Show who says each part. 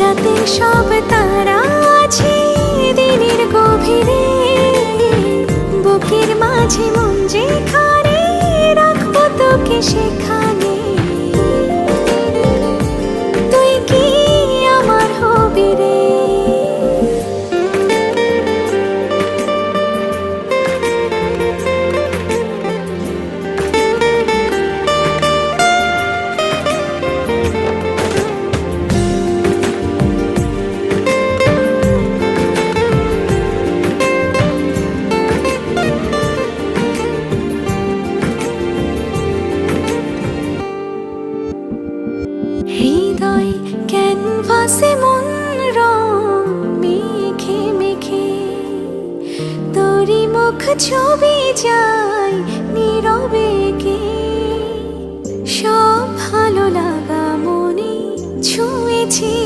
Speaker 1: রাতের সব তারা আছে দিনের গভীরে, বুকের মাঝে মন যেখানে রাখবো তোকে সেখানে। তুই কি আমার হবি রে? হৃদয় ক্যানভাসে মন রং মেখে মেখে, তোরই মুখ ছবি যায় নীরবে কে। সব ভালো লাগা মনে ছুঁয়েছি